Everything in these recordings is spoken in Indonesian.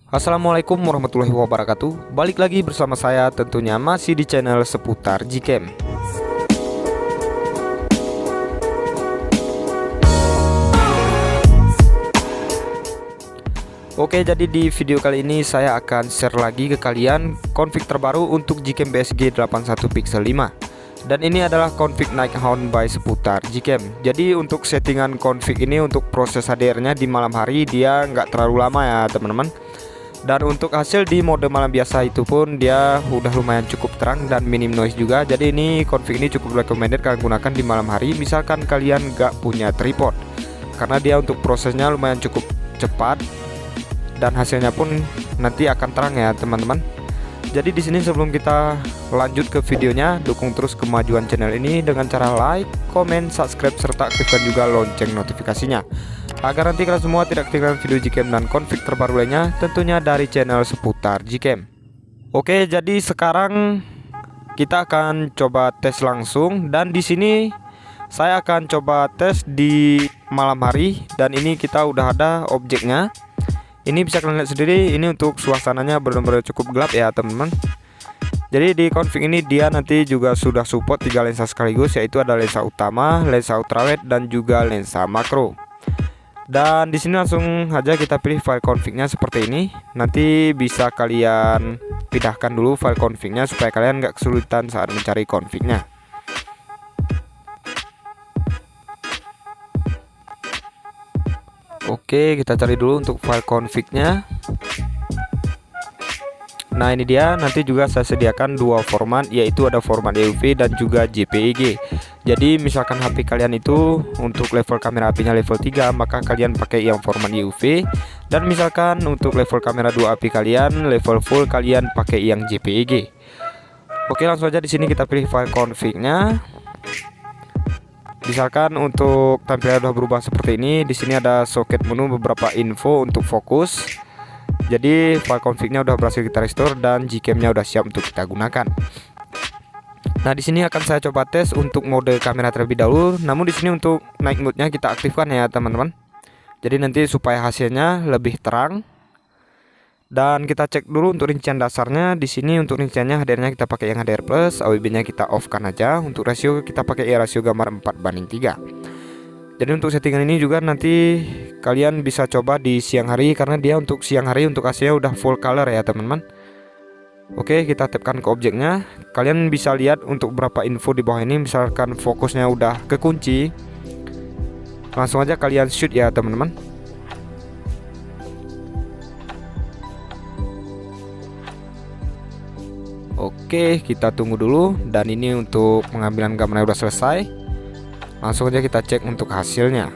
Assalamualaikum warahmatullahi wabarakatuh. Balik lagi bersama saya, tentunya masih di channel seputar Gcam. Oke, jadi di video kali ini saya akan share lagi ke kalian config terbaru untuk Gcam BSG 81 Pixel 5. Dan ini adalah config Nighthawk by seputar Gcam. Jadi untuk settingan config ini, untuk proses HDR-nya di malam hari dia nggak terlalu lama ya teman-teman. Dan untuk hasil di mode malam biasa itu pun dia udah lumayan cukup terang dan minim noise juga. Jadi ini config ini cukup recommended kalian gunakan di malam hari misalkan kalian nggak punya tripod, karena dia untuk prosesnya lumayan cukup cepat dan hasilnya pun nanti akan terang ya teman-teman. Jadi di sini sebelum kita lanjut ke videonya, dukung terus kemajuan channel ini dengan cara like, comment, subscribe, serta aktifkan juga lonceng notifikasinya, agar nanti kalian semua tidak ketinggalan video Gcam dan config terbaru lainnya, tentunya dari channel seputar Gcam. Oke, jadi sekarang kita akan coba tes langsung, dan di sini saya akan coba tes di malam hari, dan ini kita udah ada objeknya. Ini bisa kalian lihat sendiri, ini untuk suasananya benar-benar cukup gelap ya teman-teman. Jadi di config ini dia nanti juga sudah support 3 lensa sekaligus, yaitu ada lensa utama, lensa ultrawide, dan juga lensa makro. Dan di sini langsung aja kita pilih file config-nya seperti ini. Nanti bisa kalian pindahkan dulu file config-nya supaya kalian nggak kesulitan saat mencari config-nya. Oke, kita cari dulu untuk file config-nya. Nah ini dia, nanti juga saya sediakan dua format, yaitu ada format EUV dan juga JPEG. Jadi misalkan HP kalian itu untuk level kamera apinya level 3, maka kalian pakai yang format EUV. Dan misalkan untuk level kamera 2 api kalian level full, kalian pakai yang JPEG. Oke, langsung aja di sini kita pilih file config-nya. Misalkan untuk tampilan udah berubah seperti ini, di sini ada soket menu, beberapa info untuk fokus. Jadi file config-nya udah berhasil kita restore dan Gcam-nya udah siap untuk kita gunakan. Nah di sini akan saya coba tes untuk mode kamera terlebih dahulu. Namun di sini untuk night mode-nya kita aktifkan ya teman-teman. Jadi nanti supaya hasilnya lebih terang. Dan kita cek dulu untuk rincian dasarnya. Di sini untuk rinciannya HDR-nya kita pakai yang HDR plus, AWB-nya kita off-kan aja. Untuk rasio kita pakai rasio gambar 4:3. Jadi untuk settingan ini juga nanti kalian bisa coba di siang hari, karena dia untuk siang hari untuk hasilnya udah full color ya teman-teman. Oke, kita tapkan ke objeknya. Kalian bisa lihat untuk beberapa info di bawah ini. Misalkan fokusnya udah kekunci, langsung aja kalian shoot ya teman-teman. Oke, kita tunggu dulu. Dan ini untuk pengambilan gambarnya udah selesai. Langsung aja kita cek untuk hasilnya.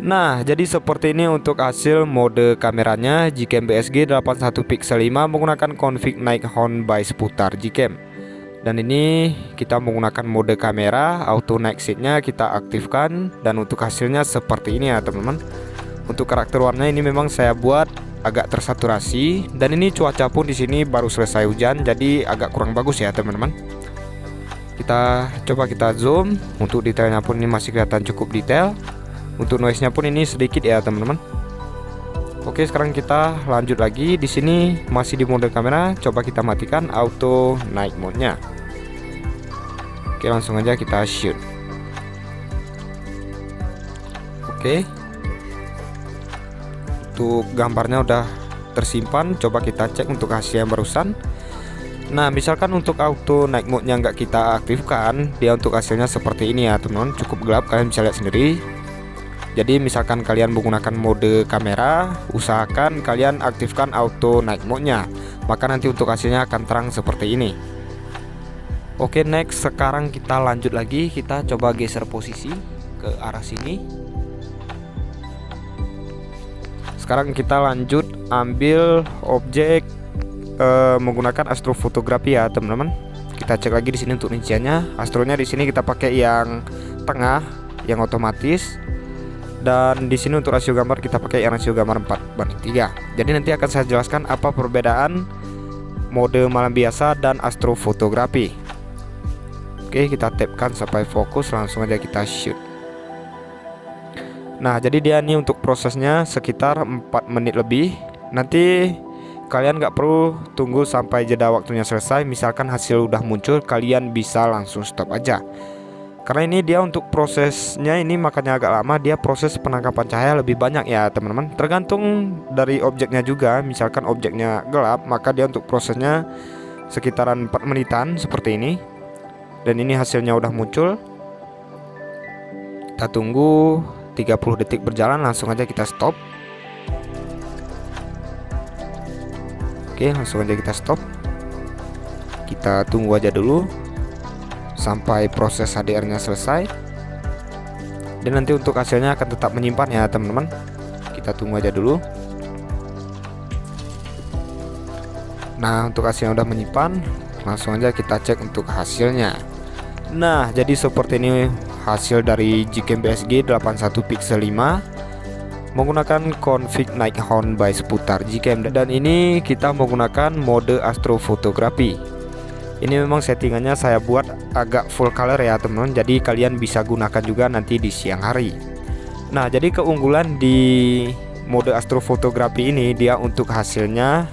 Nah, jadi seperti ini untuk hasil mode kameranya Gcam BSG 81 Pixel 5 menggunakan config Nighthawk by seputar Gcam. Dan ini kita menggunakan mode kamera auto night shade-nya kita aktifkan, dan untuk hasilnya seperti ini ya teman-teman. Untuk karakter warna ini memang saya buat agak tersaturasi, dan ini cuaca pun di sini baru selesai hujan, jadi agak kurang bagus ya teman-teman. Kita coba kita zoom, untuk detailnya pun ini masih kelihatan cukup detail. Untuk noise-nya pun ini sedikit ya teman-teman. Oke, sekarang kita lanjut lagi. Di sini masih di mode kamera, coba kita matikan auto night mode-nya. Oke, langsung aja kita shoot. Oke, untuk gambarnya udah tersimpan, coba kita cek untuk hasil yang barusan. Nah misalkan untuk auto night mode nya nggak kita aktifkan, dia untuk hasilnya seperti ini ya teman-teman, cukup gelap, kalian bisa lihat sendiri. Jadi misalkan kalian menggunakan mode kamera, usahakan kalian aktifkan auto night mode nya, maka nanti untuk hasilnya akan terang seperti ini. Oke, next sekarang kita lanjut lagi, kita coba geser posisi ke arah sini. Sekarang kita lanjut ambil objek menggunakan astrofotografi ya teman-teman. Kita cek lagi di sini untuk rinciannya. Astronya di sini kita pakai yang tengah, yang otomatis. Dan di sini untuk rasio gambar kita pakai yang rasio gambar 4:3. Jadi nanti akan saya jelaskan apa perbedaan mode malam biasa dan astrofotografi. Oke, kita tapkan sampai fokus, langsung aja kita shoot. Nah jadi dia nih untuk prosesnya sekitar 4 menit lebih. Nanti kalian nggak perlu tunggu sampai jeda waktunya selesai. Misalkan hasil udah muncul, kalian bisa langsung stop aja. Karena ini dia untuk prosesnya ini makanya agak lama, dia proses penangkapan cahaya lebih banyak ya teman-teman. Tergantung dari objeknya juga. Misalkan objeknya gelap, maka dia untuk prosesnya sekitaran 4 menitan seperti ini. Dan ini hasilnya udah muncul. Kita tunggu 30 detik berjalan, langsung aja kita stop. Oke, langsung aja kita stop. Kita tunggu aja dulu sampai proses HDR-nya selesai. Dan nanti untuk hasilnya akan tetap menyimpan ya teman-teman. Kita tunggu aja dulu. Nah, untuk hasilnya udah menyimpan, langsung aja kita cek untuk hasilnya. Nah, jadi seperti ini hasil dari Gcam BSG 81 Pixel 5 menggunakan config Nighthawk by seputar Gcam. Dan ini kita menggunakan mode astrofotografi. Ini memang settingannya saya buat agak full color ya teman-teman. Jadi kalian bisa gunakan juga nanti di siang hari. Nah, jadi keunggulan di mode astrofotografi ini, dia untuk hasilnya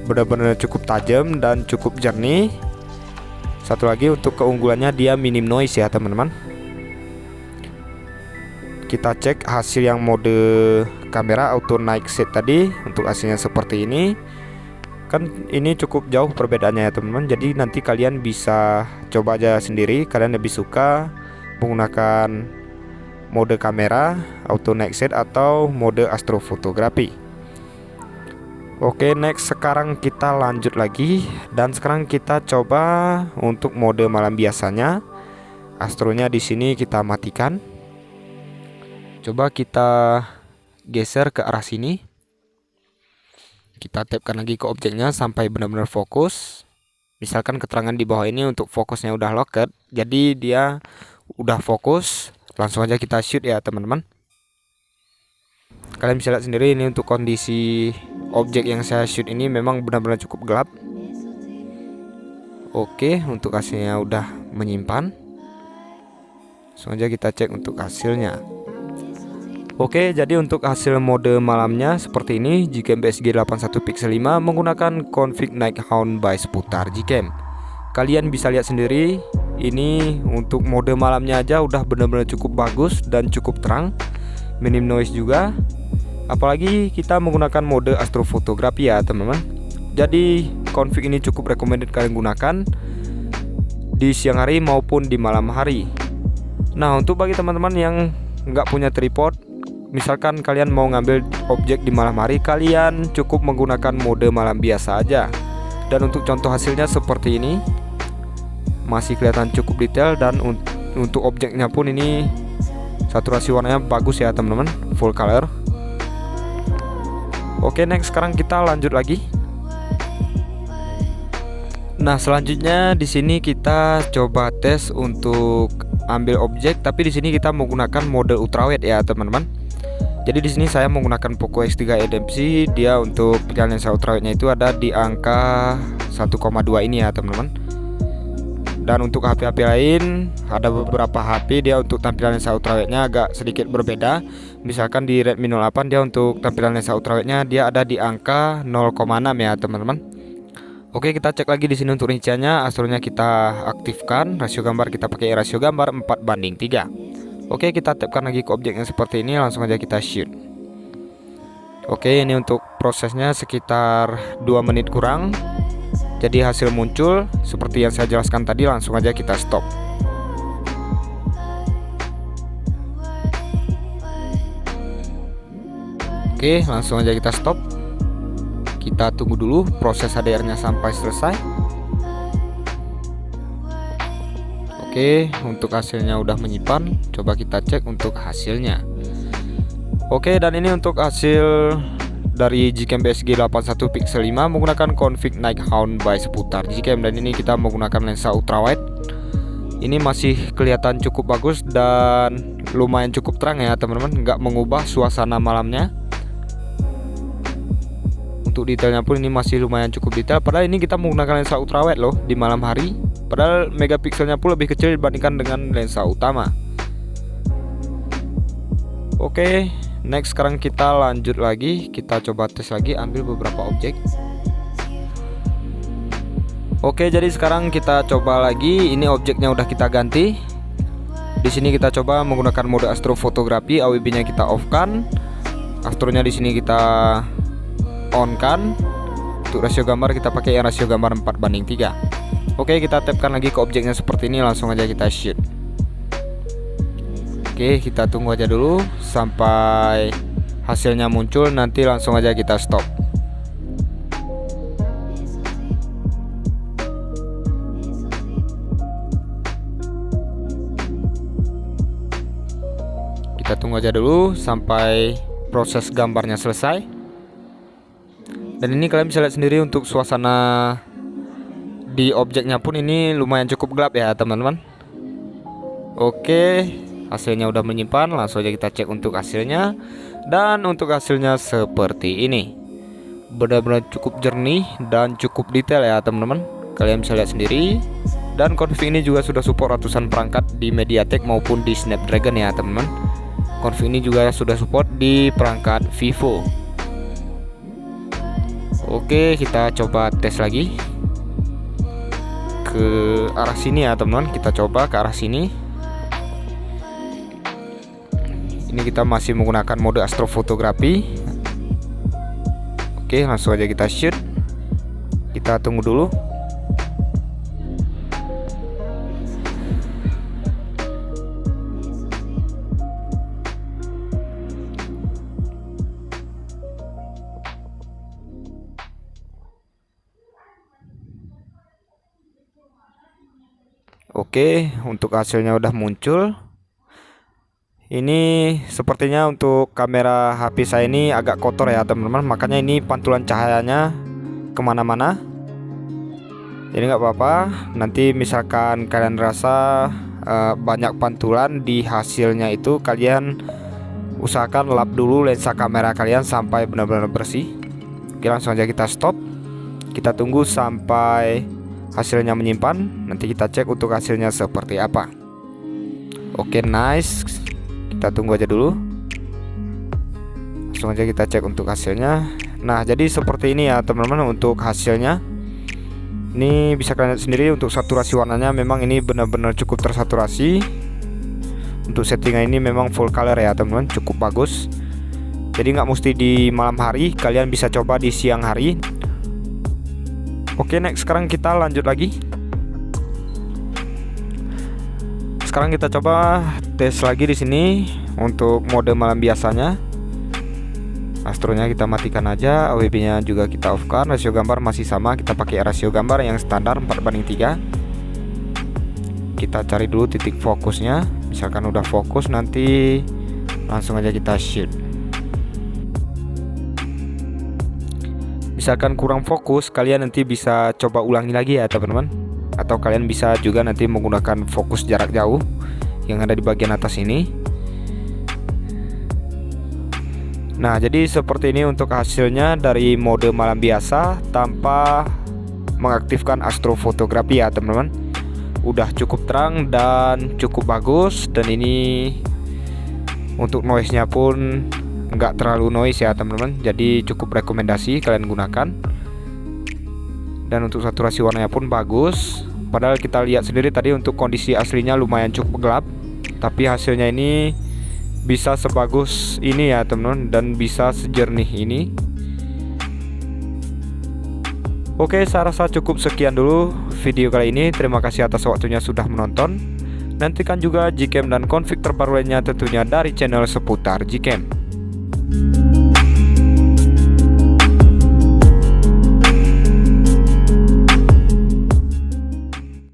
benar-benar cukup tajam dan cukup jernih. Satu lagi untuk keunggulannya, dia minim noise ya teman-teman. Kita cek hasil yang mode kamera auto night set tadi. Untuk hasilnya seperti ini. Kan ini cukup jauh perbedaannya ya teman-teman. Jadi nanti kalian bisa coba aja sendiri. Kalian lebih suka menggunakan mode kamera auto night set atau mode astrofotografi. Oke, next sekarang kita lanjut lagi. Dan sekarang kita coba untuk mode malam biasanya. Astronya di sini kita matikan. Coba kita geser ke arah sini. Kita tapkan lagi ke objeknya sampai benar-benar fokus. Misalkan keterangan di bawah ini untuk fokusnya udah locked, jadi dia udah fokus. Langsung aja kita shoot ya teman-teman. Kalian bisa lihat sendiri ini untuk kondisi objek yang saya shoot ini memang benar-benar cukup gelap. Oke, untuk hasilnya udah menyimpan. Langsung aja kita cek untuk hasilnya. Oke, jadi untuk hasil mode malamnya seperti ini. Gcam BSG 81 Pixel 5 menggunakan config Nighthawk by seputar Gcam. Kalian bisa lihat sendiri, ini untuk mode malamnya aja udah benar-benar cukup bagus dan cukup terang, minim noise juga. Apalagi kita menggunakan mode astrofotografi ya teman-teman. Jadi config ini cukup recommended kalian gunakan di siang hari maupun di malam hari. Nah, untuk bagi teman-teman yang nggak punya tripod, misalkan kalian mau ngambil objek di malam hari, kalian cukup menggunakan mode malam biasa aja. Dan untuk contoh hasilnya seperti ini, masih kelihatan cukup detail. Dan untuk objeknya pun ini saturasi warnanya bagus ya teman-teman, full color. Oke, next sekarang kita lanjut lagi. Nah, selanjutnya di sini kita coba tes untuk ambil objek, tapi di sini kita menggunakan mode ultrawide ya teman-teman. Jadi di sini saya menggunakan Poco X3 EDMC. Dia untuk pilihan lensa ultrawide-nya itu ada di angka 1,2 ini ya teman-teman. Dan untuk HP-HP lain, ada beberapa HP dia untuk tampilan lensa ultrawide-nya agak sedikit berbeda. Misalkan di Redmi Note 8 dia untuk tampilan lensa ultrawide-nya dia ada di angka 0,6 ya teman-teman. Oke, kita cek lagi di sini untuk rinciannya. Astronya kita aktifkan, rasio gambar kita pakai rasio gambar 4:3. Oke, kita tapkan lagi ke objeknya seperti ini, langsung aja kita shoot. Oke, ini untuk prosesnya sekitar 2 menit kurang. Jadi hasil muncul seperti yang saya jelaskan tadi, langsung aja kita stop. Oke, langsung aja kita stop. Kita tunggu dulu proses HDR-nya sampai selesai. Oke, untuk hasilnya udah menyimpan. Coba kita cek untuk hasilnya. Oke, dan ini untuk hasil dari Gcam BSG 81 Pixel 5 menggunakan config Nighthawk by seputar Gcam. Dan ini kita menggunakan lensa ultrawide. Ini masih kelihatan cukup bagus dan lumayan cukup terang ya teman-teman, nggak mengubah suasana malamnya. Untuk detailnya pun ini masih lumayan cukup detail. Padahal ini kita menggunakan lensa ultrawide loh di malam hari. Padahal megapikselnya pun lebih kecil dibandingkan dengan lensa utama. Oke, Next, sekarang kita lanjut lagi, kita coba tes lagi, ambil beberapa objek. Oke, jadi sekarang kita coba lagi. Ini objeknya udah kita ganti. Di sini kita coba menggunakan mode astrofotografi, AWB-nya kita off-kan. Astronya di sini kita on-kan. Untuk rasio gambar kita pakai yang rasio gambar 4:3. Oke, kita tapkan lagi ke objeknya seperti ini, langsung aja kita shoot. Oke, kita tunggu aja dulu sampai hasilnya muncul, nanti langsung aja kita stop. Kita tunggu aja dulu sampai proses gambarnya selesai. Dan ini kalian bisa lihat sendiri untuk suasana di objeknya pun ini lumayan cukup gelap ya teman-teman. Oke, hasilnya udah menyimpan, langsung aja kita cek untuk hasilnya. Dan untuk hasilnya seperti ini, benar-benar cukup jernih dan cukup detail ya teman-teman. Kalian bisa lihat sendiri. Dan config ini juga sudah support ratusan perangkat di MediaTek maupun di Snapdragon ya teman-teman. Config ini juga sudah support di perangkat Vivo. Oke, kita coba tes lagi ke arah sini ya teman-teman. Kita coba ke arah sini. Ini kita masih menggunakan mode astrofotografi. Oke, langsung aja kita shoot. Kita tunggu dulu. Oke, untuk hasilnya udah muncul. Ini sepertinya untuk kamera HP saya ini agak kotor ya teman-teman, makanya ini pantulan cahayanya kemana-mana. Jadi nggak apa-apa, nanti misalkan kalian rasa banyak pantulan di hasilnya itu, kalian usahakan lap dulu lensa kamera kalian sampai benar-benar bersih. Oke, langsung aja kita stop. Kita tunggu sampai hasilnya menyimpan, nanti kita cek untuk hasilnya seperti apa. Oke, nice. Kita tunggu aja dulu. Langsung aja kita cek untuk hasilnya. Nah, jadi seperti ini ya teman-teman untuk hasilnya. Ini bisa kalian lihat sendiri untuk saturasi warnanya, memang ini benar-benar cukup tersaturasi. Untuk settingan ini memang full color ya teman-teman, cukup bagus. Jadi nggak mesti di malam hari, kalian bisa coba di siang hari. Oke, next, sekarang kita lanjut lagi. Sekarang kita coba tes lagi di sini untuk mode malam biasanya. Astronya kita matikan aja, AWB-nya juga kita off-kan, rasio gambar masih sama, kita pakai rasio gambar yang standar 4:3. Kita cari dulu titik fokusnya. Misalkan udah fokus, nanti langsung aja kita shoot. Misalkan kurang fokus, kalian nanti bisa coba ulangi lagi ya teman-teman. Atau kalian bisa juga nanti menggunakan fokus jarak jauh yang ada di bagian atas ini. Nah, jadi seperti ini untuk hasilnya dari mode malam biasa tanpa mengaktifkan astrofotografi ya teman-teman. Udah cukup terang dan cukup bagus, dan ini untuk noise-nya pun nggak terlalu noise ya teman-teman. Jadi cukup rekomendasi kalian gunakan. Dan untuk saturasi warnanya pun bagus. Padahal kita lihat sendiri tadi untuk kondisi aslinya lumayan cukup gelap, tapi hasilnya ini bisa sebagus ini ya teman-teman, dan bisa sejernih ini. Oke, saya rasa cukup sekian dulu video kali ini. Terima kasih atas waktunya sudah menonton. Nantikan juga Gcam dan config terbaru lainnya tentunya dari channel seputar Gcam.